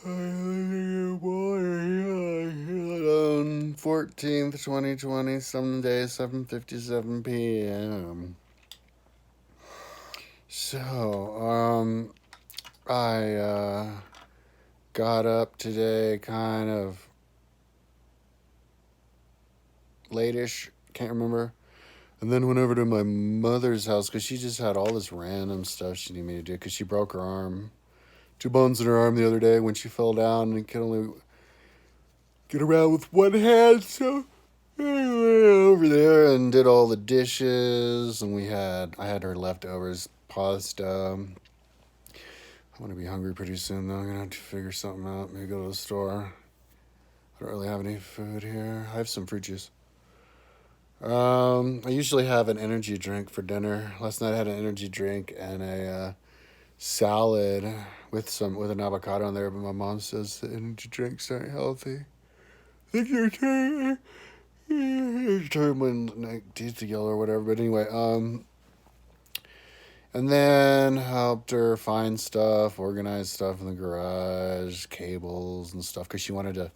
On 14th, 2020, Sunday, 7:57 p.m. So, I got up today kind of late-ish, can't remember. And then went over to my mother's house because she just had all this random stuff she needed me to do because she broke her arm. Two bones in her arm the other day when she fell down and could only get around with one hand. So over there and did all the dishes, and I had her leftovers pasta. I'm gonna be hungry pretty soon though. I'm gonna have to figure something out. Maybe go to the store. I don't really have any food here. I have some fruit juice. I usually have an energy drink for dinner. Last night I had an energy drink and a salad with an avocado in there. But my mom says the energy drinks aren't healthy. I think you're determined like teeth to yellow or whatever. But anyway, and then helped her find stuff, organize stuff in the garage, cables and stuff, because she wanted to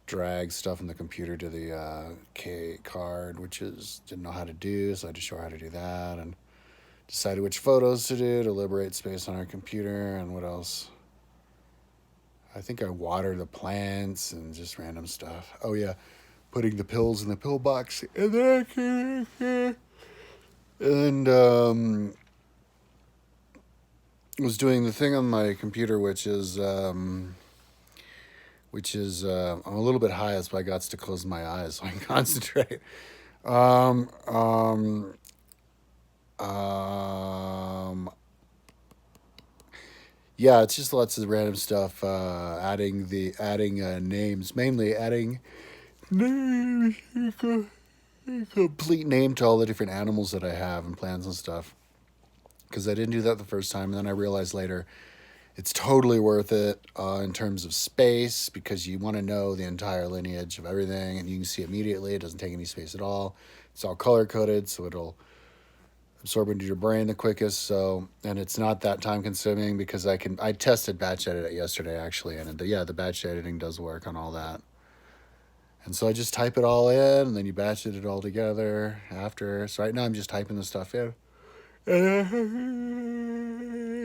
drag stuff in the computer to the K card, which is didn't know how to do, so I had to show her how to do that, and decided which photos to do to liberate space on our computer, and what else. I think I watered the plants and just random stuff. Oh yeah, putting the pills in the pill box, and was doing the thing on my computer, which is I'm a little bit high, that's why I got to close my eyes so I can concentrate. Um, um, um, yeah, it's just lots of random stuff. Adding names, mainly adding names, complete name to all the different animals that I have and plants and stuff. Because I didn't do that the first time, and then I realized later it's totally worth it in terms of space because you want to know the entire lineage of everything, and you can see immediately. It doesn't take any space at all. It's all color coded, so it'll absorb into your brain the quickest. So, and it's not that time consuming because I tested batch edit it yesterday actually, and the batch editing does work on all that. And so I just type it all in, and then you batch it all together after. So right now I'm just typing the stuff in. You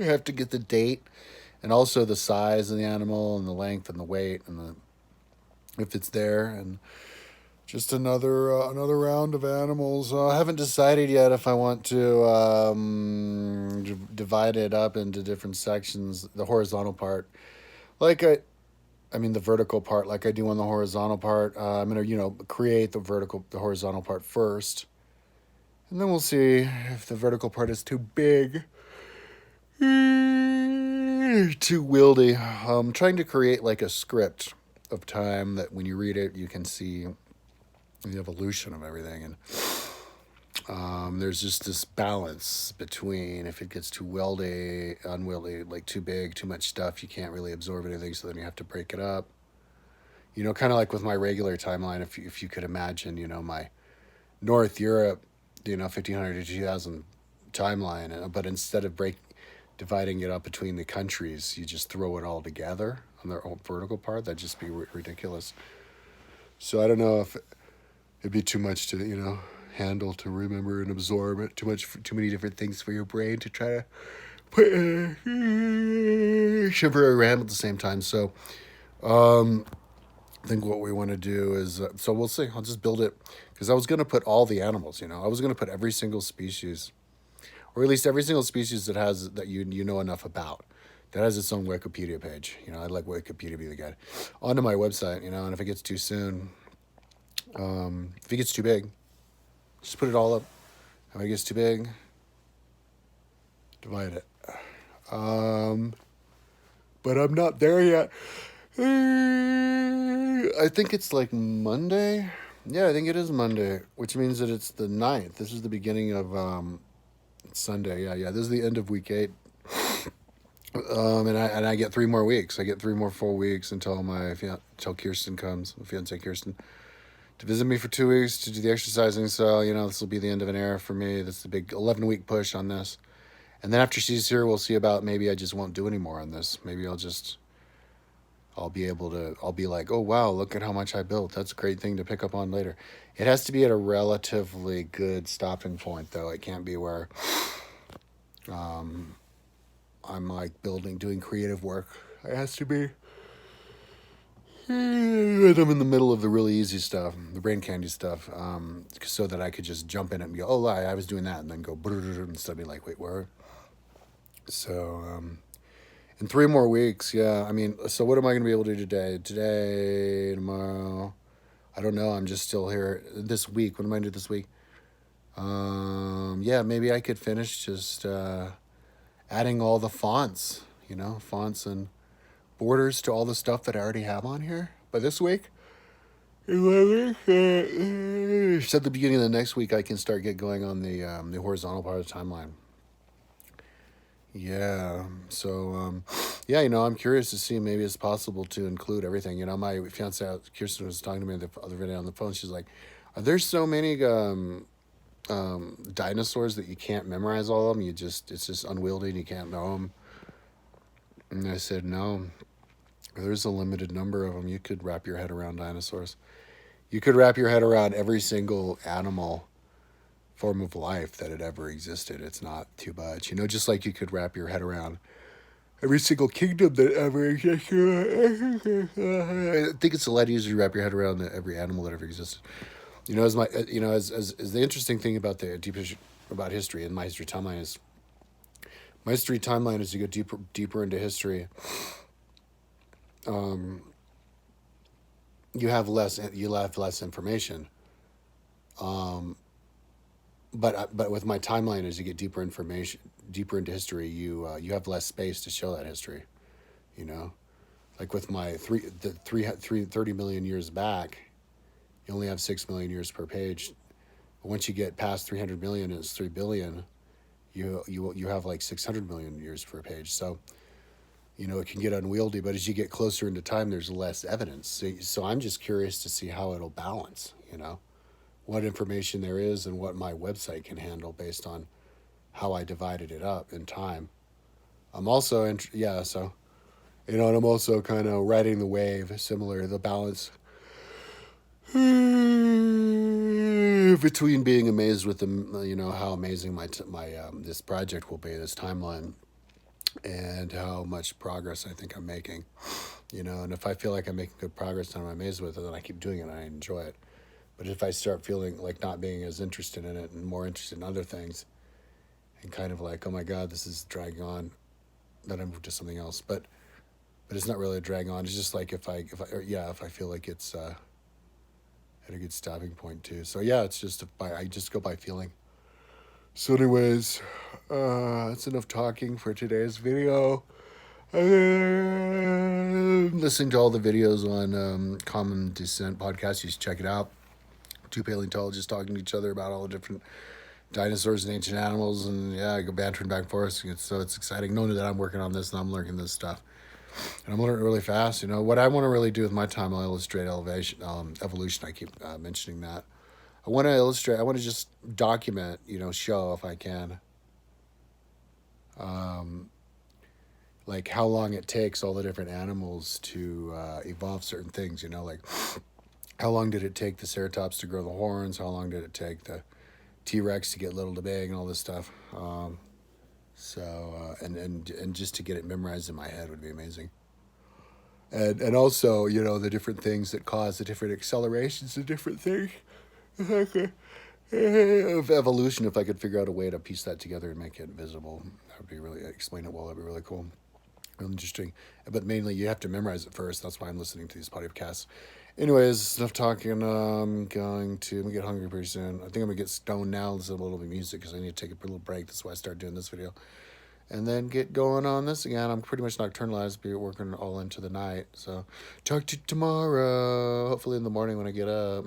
have to get the date and also the size of the animal and the length and the weight and the if it's there, and just another round of animals. I haven't decided yet if I want to divide it up into different sections. The horizontal part, like I mean the vertical part, like I do on the horizontal part. I'm gonna create the horizontal part first, and then we'll see if the vertical part is too big, too wieldy. I'm trying to create like a script of time that when you read it, you can see the evolution of everything. And there's just this balance between if it gets too wieldy, unwieldy, like too big, too much stuff, you can't really absorb anything, so then you have to break it up. Kind of like with my regular timeline, if you could imagine, my North Europe, 1500 to 2000 timeline, but instead of dividing it up between the countries, you just throw it all together on their own vertical part. That'd just be ridiculous. So I don't know if it'd be too much to handle, to remember and absorb it. Too many different things for your brain to try to put shiver around at the same time. So I think what we want to do is so we'll see. I'll just build it because I was going to put all the animals. I was going to put every single species, or at least every single species that you know enough about, that has its own Wikipedia page. I'd like Wikipedia to be the guide onto my website. And if it gets too soon, if it gets too big, just put it all up. If it gets too big, divide it. But I'm not there yet. I think it's like Monday. Yeah, I think it is Monday, which means that it's the 9th. This is the beginning of Sunday. Yeah. This is the end of week 8. And I get 3 more weeks. I get 3 more full weeks until until Kirsten comes, my fiance Kirsten, to visit me for 2 weeks to do the exercising. So this will be the end of an era for me. That's the big 11-week push on this. And then after she's here, we'll see about maybe I just won't do any more on this. Maybe I'll just I'll be like, oh wow, look at how much I built. That's a great thing to pick up on later. It has to be at a relatively good stopping point, though. It can't be where um, I'm like doing creative work. It has to be when I'm in the middle of the really easy stuff, the brain candy stuff, so that I could just jump in it and go, oh, I was doing that, and then go, and still be like, wait, where? So, in 3 more weeks, yeah. I mean, so what am I going to be able to do today? Today, tomorrow? I don't know. I'm just still here this week. What am I going to do this week? Yeah, maybe I could finish just adding all the fonts, fonts and borders to all the stuff that I already have on here by this week. So at the beginning of the next week, I can start get going on the horizontal part of the timeline. Yeah. So, yeah, I'm curious to see maybe it's possible to include everything. My fiance Kirsten was talking to me the other day on the phone. She's like, "Are there so many dinosaurs that you can't memorize all of them? It's just unwieldy and you can't know them?" And I said, "No, there's a limited number of them. You could wrap your head around dinosaurs. You could wrap your head around every single animal form of life that had ever existed. It's not too much. Just like you could wrap your head around every single kingdom that ever existed. I think it's a lot easier to wrap your head around every animal that ever existed. As my, as the interesting thing about the about history and my history timeline is, you go deeper into history. You have less information. But with my timeline, as you get deeper into history, you have less space to show that history. Like with my 30 million years back, you only have 6 million years per page. But once you get past 300 million, it's 3 billion. You have like 600 million years per page. So, it can get unwieldy. But as you get closer into time, there's less evidence. So I'm just curious to see how it'll balance. What information there is and what my website can handle based on how I divided it up in time. I'm also and I'm also kind of riding the wave, similar the balance between being amazed with how amazing my this project will be, this timeline, and how much progress I think I'm making. And if I feel like I'm making good progress and I'm amazed with it, then I keep doing it and I enjoy it. But if I start feeling like not being as interested in it and more interested in other things, and kind of like, oh my God, this is dragging on, then I move to something else. But it's not really a drag on. It's just like if I feel like it's at a good stopping point too. So yeah, it's just I just go by feeling. So anyways, that's enough talking for today's video. Listening to all the videos on Common Descent podcast, you should check it out. Two paleontologists talking to each other about all the different dinosaurs and ancient animals, and yeah, I go bantering back and forth. So it's exciting knowing that I'm working on this and I'm learning this stuff, and I'm learning really fast. What I want to really do with my time, I'll illustrate evolution. I keep mentioning that. I want to illustrate. I want to just document. Show if I can. Like how long it takes all the different animals to evolve certain things. Like how long did it take the ceratops to grow the horns? How long did it take the T-Rex to get little to big and all this stuff? And just to get it memorized in my head would be amazing. And also, the different things that cause the different accelerations of different things. Of evolution, if I could figure out a way to piece that together and make it visible, that would be explain it well, that'd be really cool. Really interesting. But mainly you have to memorize it first. That's why I'm listening to these podcasts. Anyways, enough talking. I'm going to get hungry pretty soon. I think I'm going to get stoned now. Listen to a little bit of music because I need to take a little break. That's why I started doing this video. And then get going on this again. I'm pretty much nocturnalized, be working all into the night. So talk to you tomorrow. Hopefully in the morning when I get up.